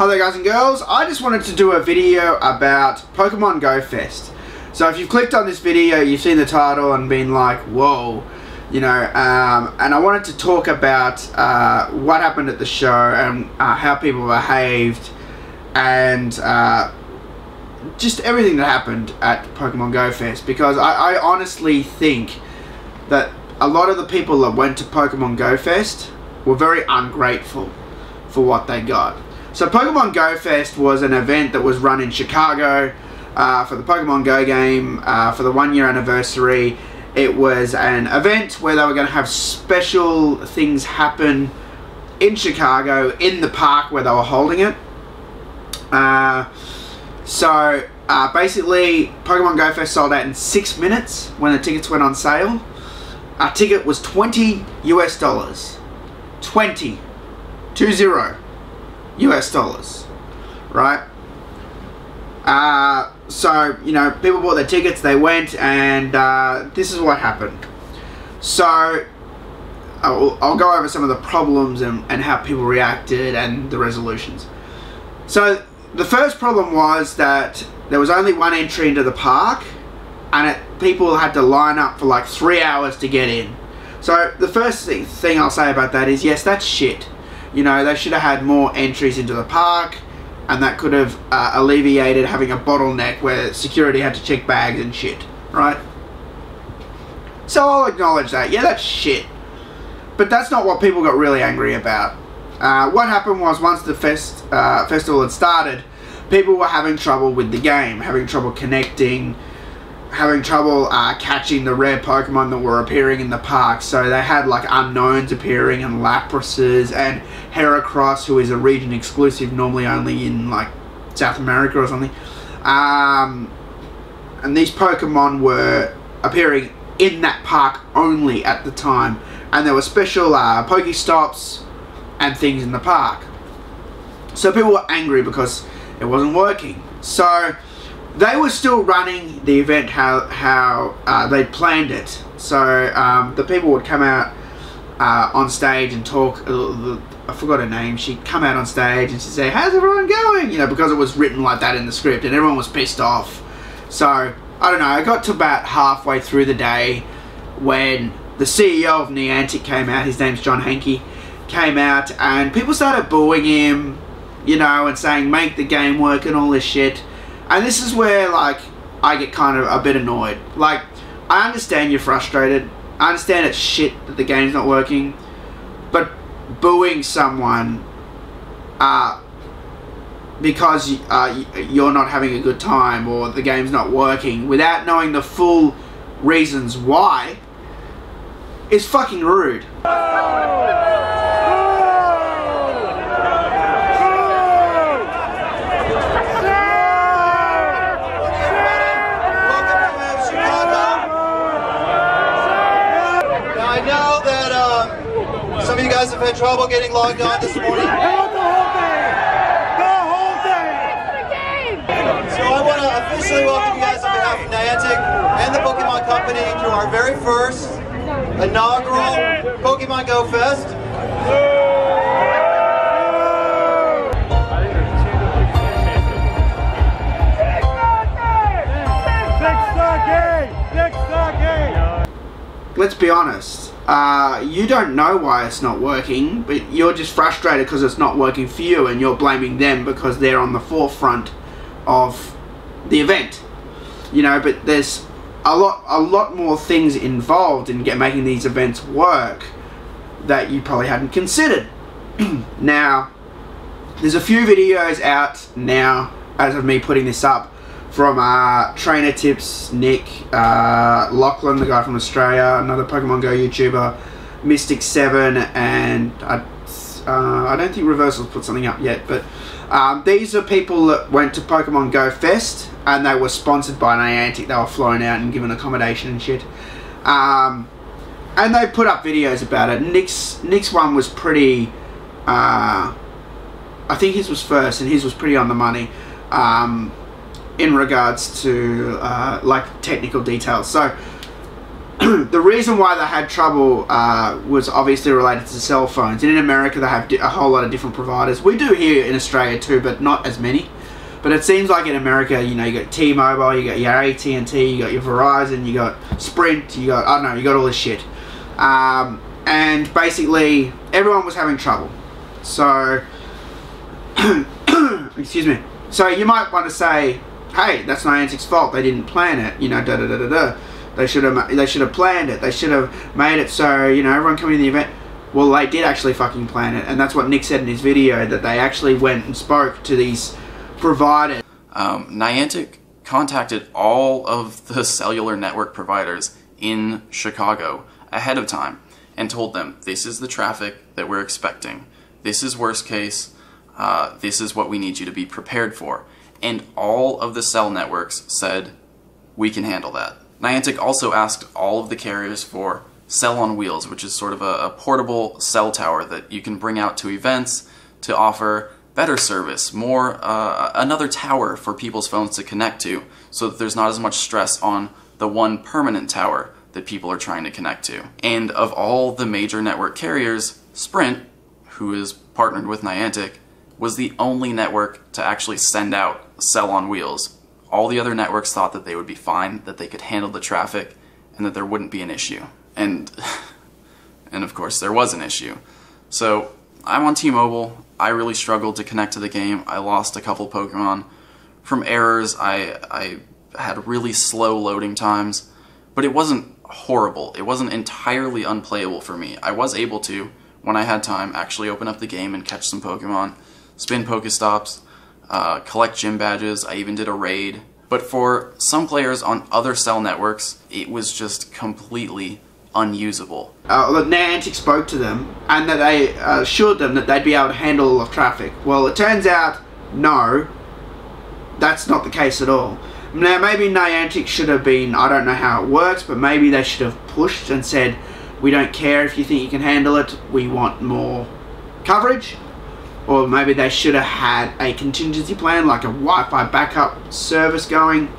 there guys and girls, I just wanted to do a video about Pokemon Go Fest. So if you've clicked on this video, you've seen the title and been like, whoa, you know, and I wanted to talk about what happened at the show and how people behaved and just everything that happened at Pokemon Go Fest, because I honestly think that a lot of the people that went to Pokemon Go Fest were very ungrateful for what they got. So Pokemon Go Fest was an event that was run in Chicago for the Pokemon Go game for the 1 year anniversary. It was an event where they were going to have special things happen in Chicago in the park where they were holding it. Basically Pokemon Go Fest sold out in 6 minutes when the tickets went on sale. Our ticket was $20 US. 20 US dollars, right? So, you know, people bought their tickets, they went, and this is what happened. So, I'll go over some of the problems and how people reacted and the resolutions. So, the first problem was that there was only one entry into the park, and people had to line up for like 3 hours to get in. So, the first thing I'll say about that is, yes, that's shit. You know, they should have had more entries into the park, and that could have alleviated having a bottleneck where security had to check bags and shit, right? So I'll acknowledge that. Yeah, that's shit. But that's not what people got really angry about. What happened was, once the festival had started, people were having trouble with the game, having trouble connecting, having trouble catching the rare Pokemon that were appearing in the park. So they had like unknowns appearing and Laprases and Heracross, who is a region exclusive, normally only in like South America or something. And these Pokemon were appearing in that park only at the time, and there were special Pokestops and things in the park. So people were angry because it wasn't working. So they were still running the event how they planned it. So the people would come out on stage and talk. I forgot her name. She'd come out on stage and she'd say, "How's everyone going?" You know, because it was written like that in the script, and everyone was pissed off. So I don't know. I got to about halfway through the day when the CEO of Niantic came out. His name's John Hankey. Came out and people started booing him, you know, and saying, "Make the game work" and all this shit. And this is where, like, I get kind of a bit annoyed. Like, I understand you're frustrated. I understand it's shit that the game's not working. But booing someone because you're not having a good time or the game's not working without knowing the full reasons why is fucking rude. Some of you guys have had trouble getting logged on this morning. The whole thing! So I want to officially welcome you guys on behalf of Niantic and the Pokemon Company to our very first inaugural Pokemon Go Fest. Let's be honest. You don't know why it's not working, but you're just frustrated because it's not working for you, and you're blaming them because they're on the forefront of the event. You know, but there's a lot more things involved in making these events work that you probably hadn't considered. Now, there's a few videos out now as of me putting this up from Trainer Tips, Nick, Lachlan, the guy from Australia, another Pokemon Go YouTuber, Mystic7, and I don't think Reversal's put something up yet, but these are people that went to Pokemon Go Fest and they were sponsored by Niantic. They were flown out and given accommodation and shit. And they put up videos about it. Nick's one was pretty, I think his was first, and his was pretty on the money. In regards to like technical details. So the reason why they had trouble was obviously related to cell phones. And in America, they have a whole lot of different providers. We do here in Australia too, but not as many. But it seems like in America, you know, you got T-Mobile, you got your AT&T, you got your Verizon, you got Sprint, you got, I don't know, you got all this shit. And basically, everyone was having trouble. So, excuse me. So you might want to say, hey, that's Niantic's fault. They didn't plan it. You know, da da da da da. They should have planned it. They should have made it so, you know, everyone coming to the event. Well, they did actually fucking plan it, and that's what Nick said in his video, that they actually went and spoke to these providers. Niantic contacted all of the cellular network providers in Chicago ahead of time and told them, this is the traffic that we're expecting. This is worst case. This is what we need you to be prepared for. And all of the cell networks said, we can handle that. Niantic also asked all of the carriers for Cell on Wheels, which is sort of a portable cell tower that you can bring out to events to offer better service, more another tower for people's phones to connect to, so that there's not as much stress on the one permanent tower that people are trying to connect to. And of all the major network carriers, Sprint, who is partnered with Niantic, was the only network to actually send out Cell on Wheels. All the other networks thought that they would be fine, that they could handle the traffic, and that there wouldn't be an issue. And of course there was an issue. So I'm on T-Mobile. I really struggled to connect to the game. I lost a couple Pokemon from errors. I had really slow loading times, but it wasn't horrible. It wasn't entirely unplayable for me. I was able to, when I had time, actually open up the game and catch some Pokemon, spin Pokestops, collect gym badges. I even did a raid. But for some players on other cell networks, it was just completely unusable. Niantic spoke to them and that they assured them that they'd be able to handle all of traffic. Well, it turns out, no, that's not the case at all. Now, maybe Niantic should have been, I don't know how it works, but maybe they should have pushed and said, we don't care if you think you can handle it, we want more coverage. Or maybe they should have had a contingency plan, like a Wi-Fi backup service going.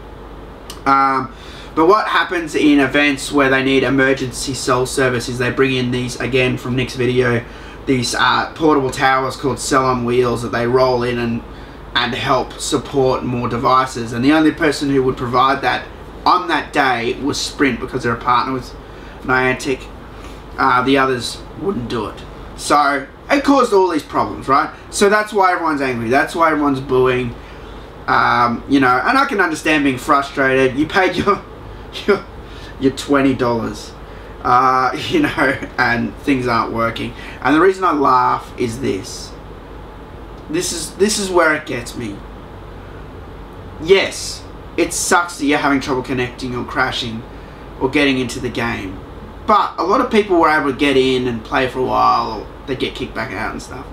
But what happens in events where they need emergency cell service is they bring in these, again from Nick's video, these portable towers called Cell on Wheels that they roll in and help support more devices. And the only person who would provide that on that day was Sprint, because they're a partner with Niantic. The others wouldn't do it. So it caused all these problems, right? So that's why everyone's angry. That's why everyone's booing. You know, and I can understand being frustrated. You paid your $20, you know, and things aren't working. And the reason I laugh is this. This is where it gets me. Yes, it sucks that you're having trouble connecting or crashing or getting into the game. But a lot of people were able to get in and play for a while, or they get kicked back out and stuff.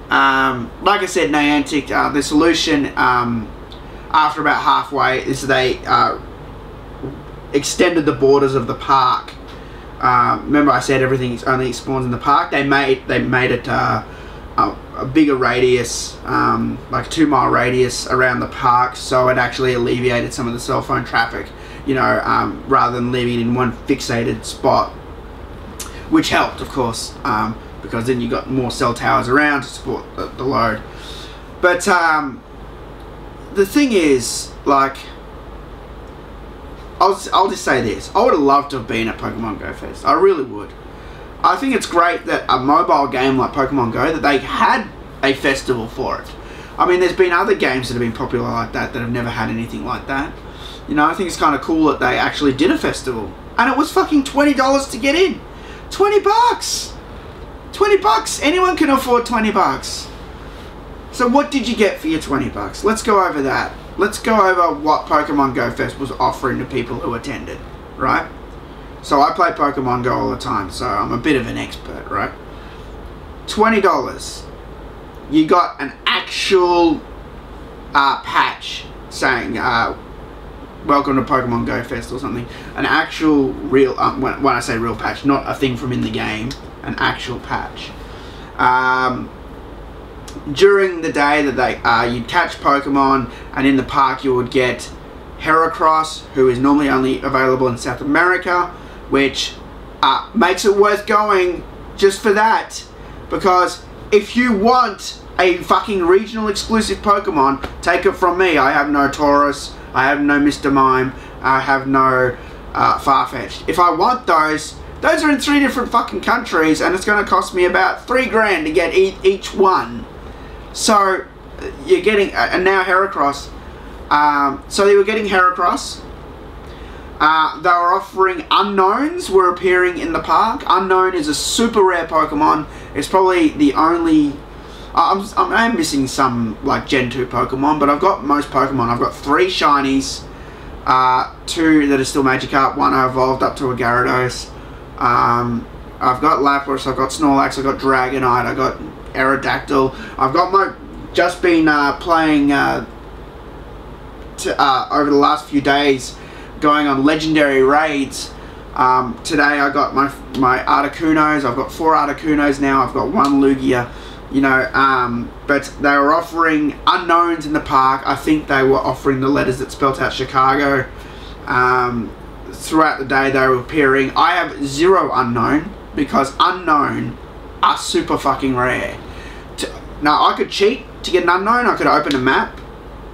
Like I said, Niantic, the solution after about halfway is they extended the borders of the park. Remember I said everything only spawns in the park? They made it a bigger radius, like a 2-mile radius around the park, so it actually alleviated some of the cell phone traffic, you know, rather than leaving it in one fixated spot, which helped, of course, because then you got more cell towers around to support the load. But the thing is, like, I'll just say this. I would have loved to have been at Pokemon Go Fest. I really would. I think it's great that a mobile game like Pokemon Go, that they had a festival for it. I mean, there's been other games that have been popular like that have never had anything like that. You know, I think it's kind of cool that they actually did a festival. And it was fucking $20 to get in. 20 bucks! 20 bucks! Anyone can afford 20 bucks. So what did you get for your 20 bucks? Let's go over that. Let's go over what Pokemon Go Fest was offering to people who attended, right? So I play Pokemon Go all the time, so I'm a bit of an expert, right? $20. You got an actual patch saying, welcome to Pokemon Go Fest or something. An actual real, when I say real patch, not a thing from in the game, an actual patch. During the day that you'd catch Pokemon, and in the park you would get Heracross, who is normally only available in South America, which makes it worth going just for that. Because if you want a fucking regional exclusive Pokemon, take it from me. I have no Taurus, I have no Mr. Mime, I have no Farfetch'd. If I want those are in 3 different fucking countries, and it's going to cost me about $3 grand to get each one. So you're getting, and now Heracross. So they were getting Heracross. They were offering Unknowns were appearing in the park. Unknown is a super rare Pokemon. It's probably the only... I'm missing some like Gen 2 Pokemon, but I've got most Pokemon. I've got 3 Shinies, 2 that are still Magikarp, 1 I evolved up to a Gyarados. I've got Lapras, I've got Snorlax, I've got Dragonite, I've got Aerodactyl. I've got just been playing over the last few days, going on legendary raids. Today I got my Articunos. I've got 4 Articunos now. I've got 1 Lugia. You know, but they were offering Unknowns in the park. I think they were offering the letters that spelt out Chicago. Throughout the day they were appearing. I have 0 Unknown because Unknown are super fucking rare. Now I could cheat to get an Unknown. I could open a map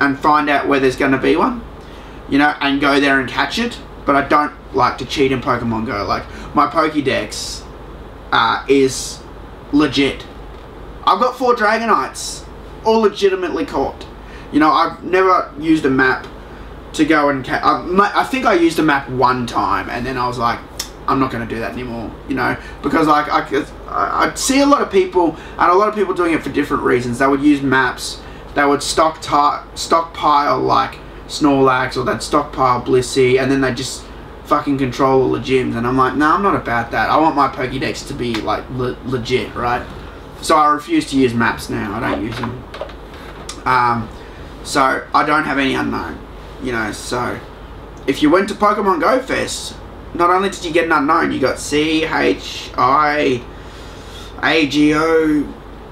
and find out where there's going to be one, you know, and go there and catch it. But I don't like to cheat in Pokemon Go. Like, my Pokédex is legit. I've got 4 Dragonites, all legitimately caught. You know, I've never used a map to go and catch. I think I used a map 1 time, and then I was like, I'm not going to do that anymore, you know, because like I see a lot of people, and a lot of people doing it for different reasons. They would use maps. They would stockpile like Snorlax, or they'd stockpile Blissey, and then they just fucking control all the gyms. And I'm like, no, I'm not about that. I want my Pokédex to be like legit, right? So I refuse to use maps now. I don't use them. So I don't have any Unknown, you know. So if you went to Pokemon Go Fest, not only did you get an Unknown, you got C-H-I-A-G-O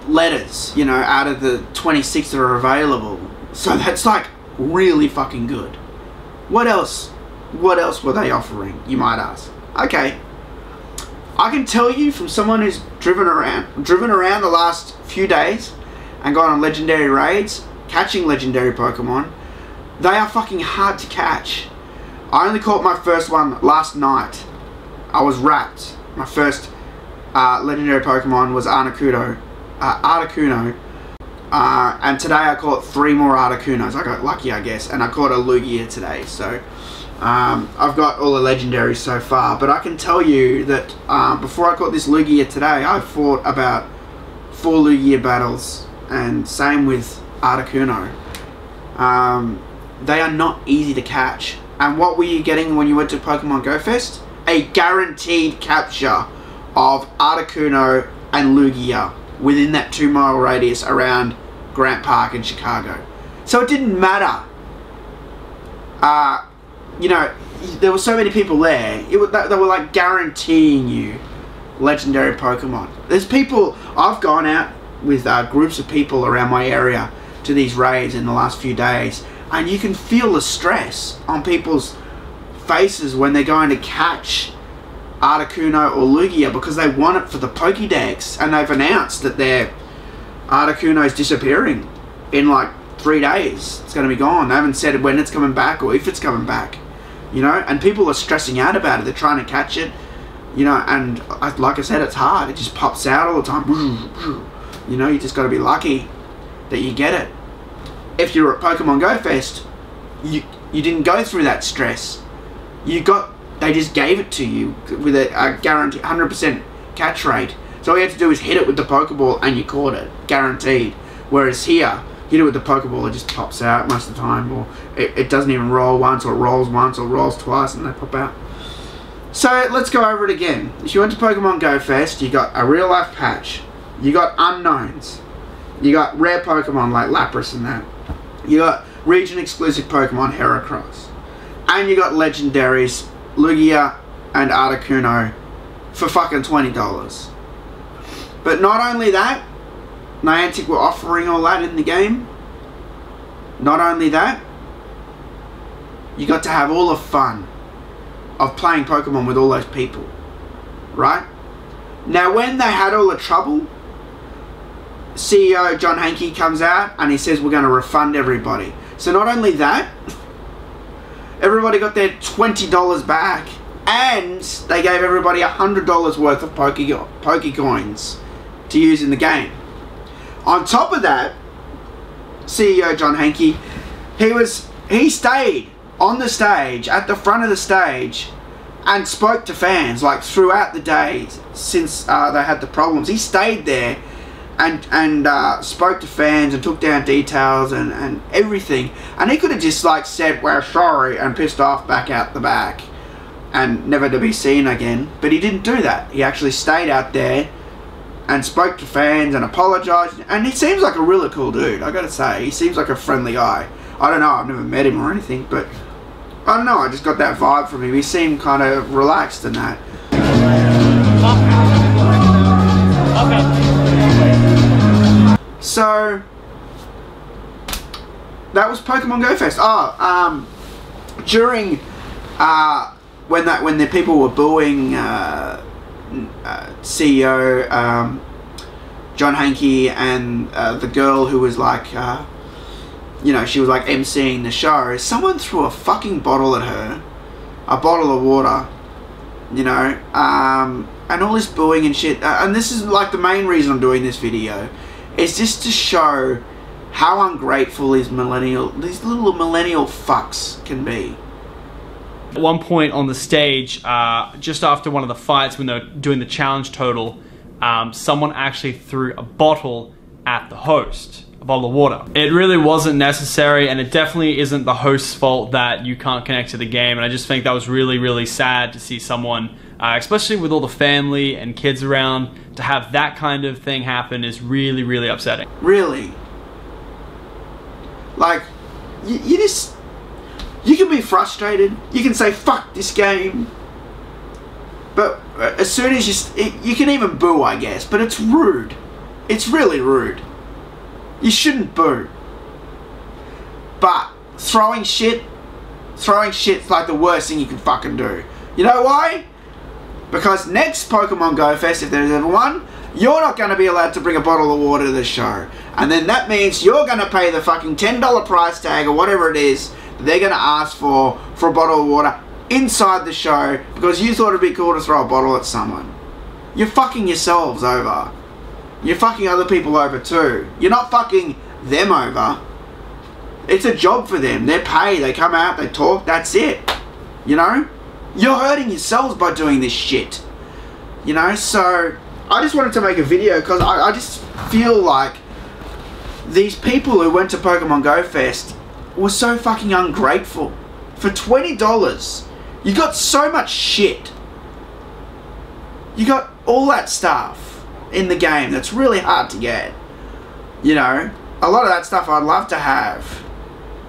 letters, you know, out of the 26 that are available. So that's like really fucking good. What else were they offering, you might ask? Okay, I can tell you from someone who's driven around the last few days and gone on legendary raids, catching legendary Pokemon, they are fucking hard to catch. I only caught my first one last night. I was wrapped. My first legendary Pokemon was Articuno. And today I caught 3 more Articunos. I got lucky, I guess, and I caught a Lugia today. So I've got all the legendaries so far. But I can tell you that before I caught this Lugia today, I fought about 4 Lugia battles, and same with Articuno. They are not easy to catch. And what were you getting when you went to Pokemon Go Fest? A guaranteed capture of Articuno and Lugia within that 2-mile radius around Grant Park in Chicago. So it didn't matter. You know, there were so many people there. They were like guaranteeing you legendary Pokemon. There's people, I've gone out with groups of people around my area to these raids in the last few days, and you can feel the stress on people's faces when they're going to catch Articuno or Lugia because they want it for the Pokédex, and they've announced that their Articuno's disappearing in like 3 days. It's going to be gone. They haven't said when it's coming back or if it's coming back, you know, and people are stressing out about it. They're trying to catch it, you know, and like I said, it's hard. It just pops out all the time. You know, you just got to be lucky that you get it. If you're at Pokemon Go Fest, you didn't go through that stress. They just gave it to you with a guaranteed 100% catch rate. So all you had to do is hit it with the Pokeball and you caught it, guaranteed. Whereas here, hit it with the Pokeball, it just pops out most of the time, or it doesn't even roll once, or it rolls once, or rolls twice, and they pop out. So let's go over it again. If you went to Pokemon Go Fest, you got a real life patch, you got Unknowns, you got rare Pokemon like Lapras and that, you got region exclusive Pokemon Heracross, and you got legendaries Lugia and Articuno for fucking $20. But not only that, Niantic were offering all that in the game. Not only that, you got to have all the fun of playing Pokemon with all those people, right? Now, when they had all the trouble, CEO John Hanke comes out and he says we're going to refund everybody. So not only that, everybody got their $20 back, and they gave everybody $100 worth of Pokecoins to use in the game. On top of that, CEO John Hanke, he stayed on the stage, at the front of the stage, and spoke to fans like throughout the day since they had the problems. He stayed there and spoke to fans and took down details and everything. And he could have just like said, "We're sorry," and pissed off back out the back and never to be seen again. But he didn't do that. He actually stayed out there and spoke to fans and apologized. And he seems like a really cool dude, I gotta say. He seems like a friendly guy. I don't know, I've never met him or anything, but I don't know, I just got that vibe from him. He seemed kind of relaxed and that. So that was Pokemon Go Fest. During when the people were booing CEO John Hanke and the girl who was like, you know, she was like emceeing the show, someone threw a fucking bottle at her, a bottle of water, you know, and all this booing and shit. And this is like the main reason I'm doing this video, is just to show how ungrateful these little millennial fucks can be. At one point on the stage, just after one of the fights when they were doing the challenge total, someone actually threw a bottle at the host, a bottle of water. It really wasn't necessary, and it definitely isn't the host's fault that you can't connect to the game, and I just think that was really, really sad to see someone, especially with all the family and kids around, to have that kind of thing happen is really, really upsetting. Really? Like, you can be frustrated, you can say fuck this game, but as soon as you can even boo, I guess, but it's rude. It's really rude. You shouldn't boo. But throwing shit's like the worst thing you can fucking do. You know why? Because next Pokemon Go Fest, if there's ever one, you're not going to be allowed to bring a bottle of water to the show. And then that means you're going to pay the fucking $10 price tag or whatever it is that they're going to ask for a bottle of water inside the show because you thought it'd be cool to throw a bottle at someone. You're fucking yourselves over. You're fucking other people over too. You're not fucking them over. It's a job for them. They're paid. They come out, they talk, that's it. You know? You're hurting yourselves by doing this shit. You know? So, I just wanted to make a video because I just feel like these people who went to Pokemon Go Fest were so fucking ungrateful. For $20, you got so much shit. You got all that stuff in the game that's really hard to get. You know, a lot of that stuff I'd love to have.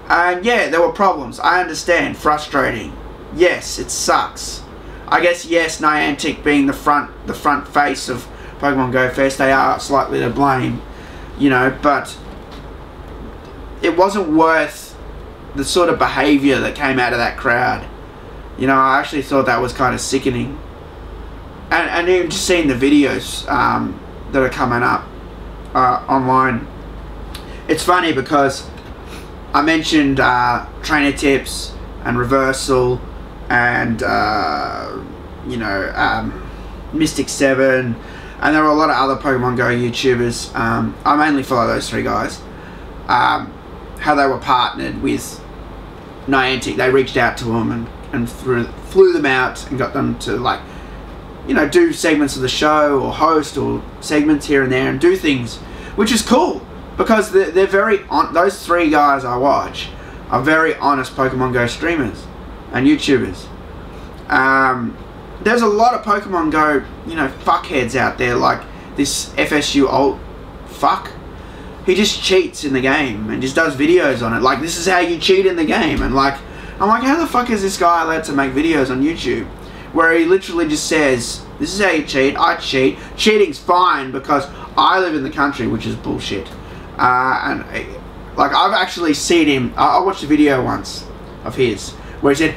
And yeah, there were problems. I understand, frustrating. Yes, it sucks. I guess yes, Niantic being the front face of Pokemon Go Fest, they are slightly to blame. You know, but it wasn't worth the sort of behaviour that came out of that crowd. You know, I actually thought that was kind of sickening. And even just seeing the videos that are coming up online. It's funny because I mentioned trainer tips and reversal and you know, Mystic 7, and there were a lot of other Pokemon Go YouTubers. I mainly follow those three guys. How they were partnered with Niantic. They reached out to them and flew them out and got them to, like, you know, do segments of the show or host or segments here and there and do things, which is cool because they're very those three guys I watch are very honest Pokemon Go streamers and YouTubers. There's a lot of Pokemon Go, you know, fuckheads out there, like this FSU alt fuck. He just cheats in the game and just does videos on it. Like, this is how you cheat in the game. And like, I'm like, how the fuck is this guy allowed to make videos on YouTube where he literally just says, this is how you cheat, I cheat. Cheating's fine because I live in the country, which is bullshit. And like, I've actually seen him, I watched a video once of his where he said,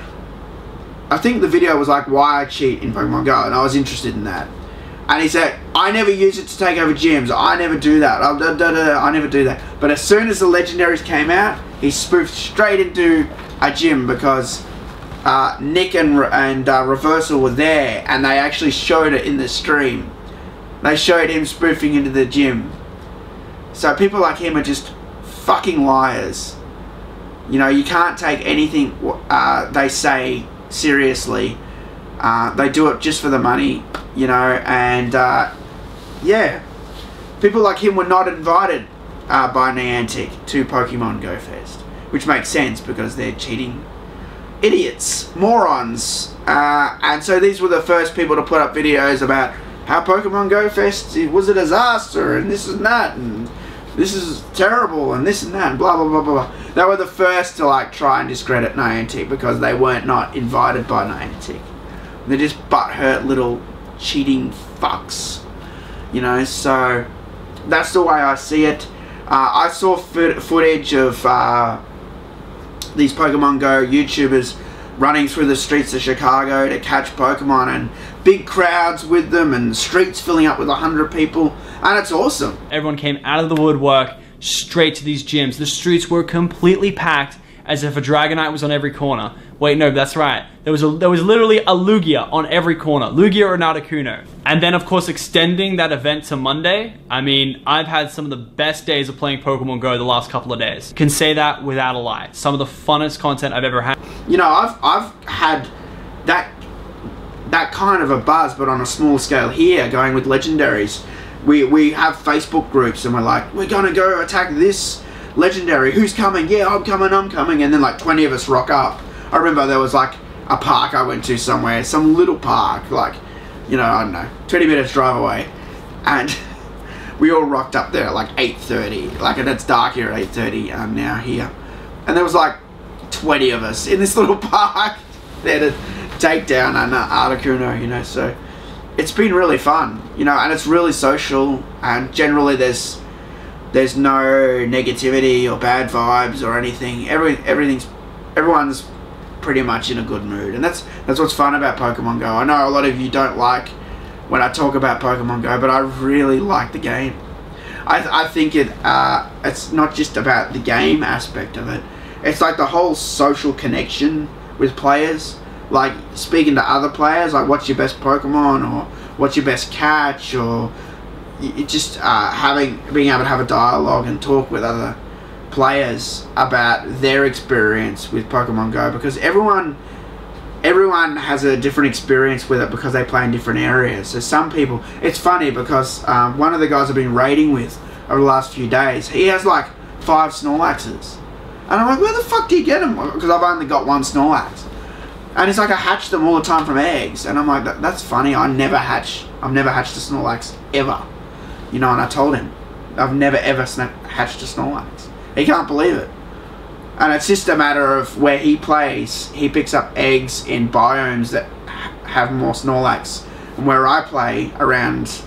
I think the video was like, why I cheat in Pokemon Go, and I was interested in that. And he said, I never use it to take over gyms. I never do that. I never do that. But as soon as the legendaries came out, he spoofed straight into a gym because Nick and Reversal were there, and they actually showed it in the stream. They showed him spoofing into the gym. So people like him are just fucking liars. You know, you can't take anything they say seriously. They do it just for the money, you know, and yeah. People like him were not invited by Niantic to Pokemon Go Fest, which makes sense because they're cheating idiots, morons. And so these were the first people to put up videos about how Pokemon Go Fest was a disaster and this and that and this is terrible and this and that and blah blah blah blah blah. They were the first to like try and discredit Niantic because they weren't not invited by Niantic. They're just butthurt little cheating fucks, you know. So that's the way I see it. I saw footage of these Pokemon Go YouTubers running through the streets of Chicago to catch Pokemon, and big crowds with them and streets filling up with 100 people, and it's awesome. Everyone came out of the woodwork straight to these gyms. The streets were completely packed as if a Dragonite was on every corner. Wait, no, that's right. There was literally a Lugia on every corner. Lugia or an Articuno. And then, of course, extending that event to Monday. I mean, I've had some of the best days of playing Pokemon Go the last couple of days. Can say that without a lie. Some of the funnest content I've ever had. You know, I've had that kind of a buzz, but on a small scale here, going with legendaries. We have Facebook groups, and we're like, we're gonna go attack this legendary. Who's coming? Yeah, I'm coming. And then like 20 of us rock up. I remember there was like a park I went to somewhere, some little park, like, you know, I don't know, 20 minutes drive away, and we all rocked up there at like 8:30, like, and it's dark here at 8:30 now here, and there was like 20 of us in this little park there to take down an Articuno, you know. So it's been really fun, you know, and it's really social, and generally there's no negativity or bad vibes or anything. Everyone's pretty much in a good mood, and that's what's fun about Pokemon Go. I know a lot of you don't like when I talk about Pokemon Go, but I really like the game. I think it's not just about the game aspect of it. It's like the whole social connection with players, like speaking to other players, like what's your best Pokemon, or what's your best catch, or just being able to have a dialogue and talk with other players about their experience with Pokemon Go, because everyone has a different experience with it because they play in different areas. So some people, it's funny because one of the guys I've been raiding with over the last few days, he has like 5 Snorlaxes, and I'm like, where the fuck do you get them? Because I've only got 1 Snorlax, and it's like I hatch them all the time from eggs, and I'm like, that's funny. I've never hatched a Snorlax ever, you know. And I told him I've never ever hatched a Snorlax. He can't believe it. And it's just a matter of where he plays. He picks up eggs in biomes that have more Snorlax. And where I play, around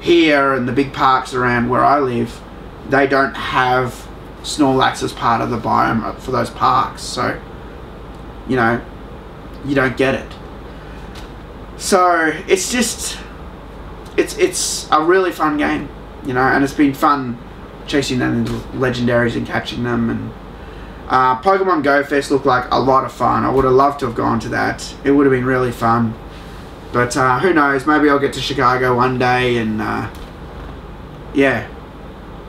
here and the big parks around where I live, they don't have Snorlax as part of the biome for those parks. So, you know, you don't get it. So, it's just, it's a really fun game, you know, and it's been fun chasing them into legendaries and catching them. And Pokemon Go Fest looked like a lot of fun. I would have loved to have gone to that. It would have been really fun. But who knows, maybe I'll get to Chicago one day and yeah,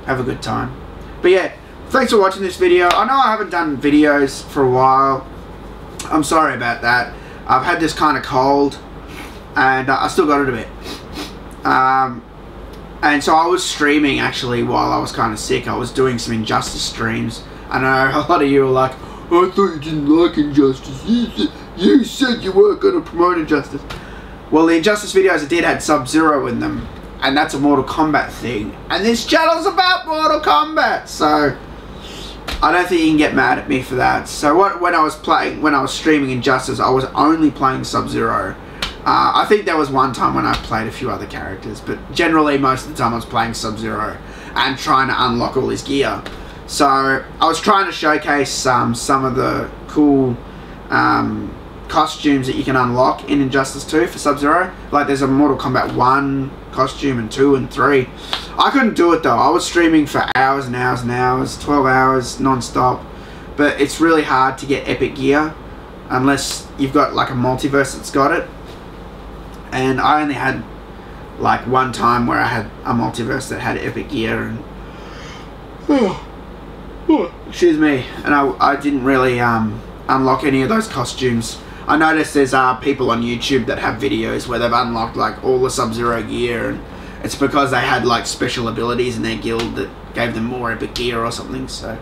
have a good time. But yeah, thanks for watching this video. I know I haven't done videos for a while. I'm sorry about that. I've had this kind of cold, and I still got it a bit. And so I was streaming actually while I was kind of sick. I was doing some Injustice streams. I know a lot of you were like, I thought you didn't like Injustice. You said you weren't going to promote Injustice. Well, the Injustice videos I did had Sub-Zero in them, and that's a Mortal Kombat thing. And this channel's about Mortal Kombat, so I don't think you can get mad at me for that. So when I was streaming Injustice, I was only playing Sub-Zero. I think there was one time when I played a few other characters, but generally most of the time I was playing Sub-Zero and trying to unlock all his gear. So I was trying to showcase some of the cool costumes that you can unlock in Injustice 2 for Sub-Zero. Like there's a Mortal Kombat 1 costume and 2 and 3. I couldn't do it though. I was streaming for hours and hours and hours, 12 hours non-stop. But it's really hard to get epic gear unless you've got like a multiverse that's got it. And I only had like one time where I had a multiverse that had epic gear, and excuse me, and I didn't really unlock any of those costumes. I noticed there's people on YouTube that have videos where they've unlocked like all the Sub-Zero gear, and it's because they had like special abilities in their guild that gave them more epic gear or something. So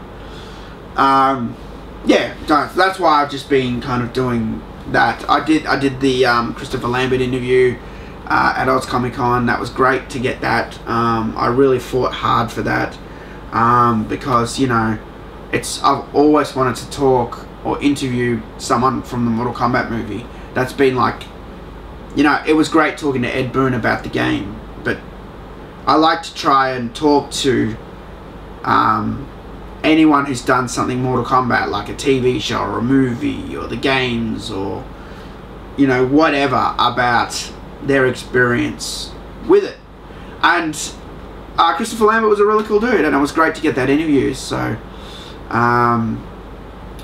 yeah, that's why I've just been kind of doing that. I did the Christopher Lambert interview at Oz Comic Con. That was great to get that. I really fought hard for that because, you know, I've always wanted to talk or interview someone from the Mortal Kombat movie. That's been like, you know, it was great talking to Ed Boon about the game, but I like to try and talk to anyone who's done something Mortal Kombat, like a TV show or a movie or the games, or, you know, whatever, about their experience with it. And Christopher Lambert was a really cool dude, and it was great to get that interview. So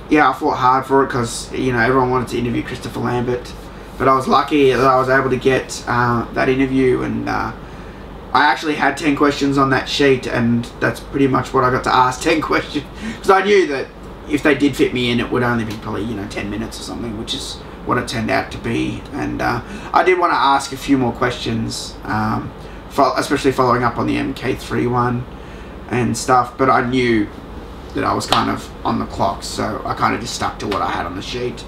yeah, I fought hard for it because, you know, everyone wanted to interview Christopher Lambert, but I was lucky that I was able to get that interview. And I actually had 10 questions on that sheet, and that's pretty much what I got to ask, 10 questions, because I knew that if they did fit me in, it would only be probably, you know, 10 minutes or something, which is what it turned out to be. And I did want to ask a few more questions, especially following up on the MK3 one and stuff, but I knew that I was kind of on the clock, so I kind of just stuck to what I had on the sheet.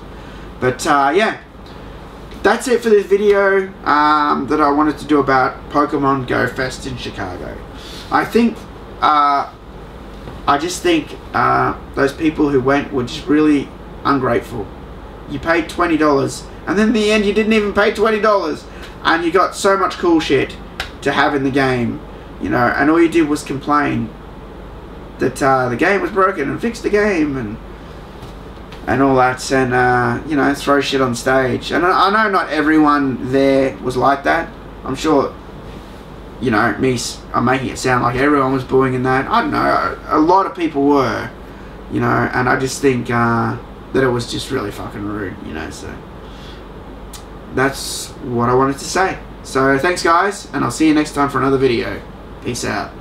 But yeah, that's it for this video that I wanted to do about Pokemon Go Fest in Chicago. I think, I just think those people who went were just really ungrateful. You paid $20, and then in the end you didn't even pay $20, and you got so much cool shit to have in the game, you know, and all you did was complain that the game was broken and fix the game and all that, and you know, throw shit on stage. And I know not everyone there was like that. I'm sure, you know, I'm making it sound like everyone was booing in that. I don't know, a lot of people were, you know, and I just think that it was just really fucking rude, you know. So that's what I wanted to say. So thanks guys, and I'll see you next time for another video. Peace out.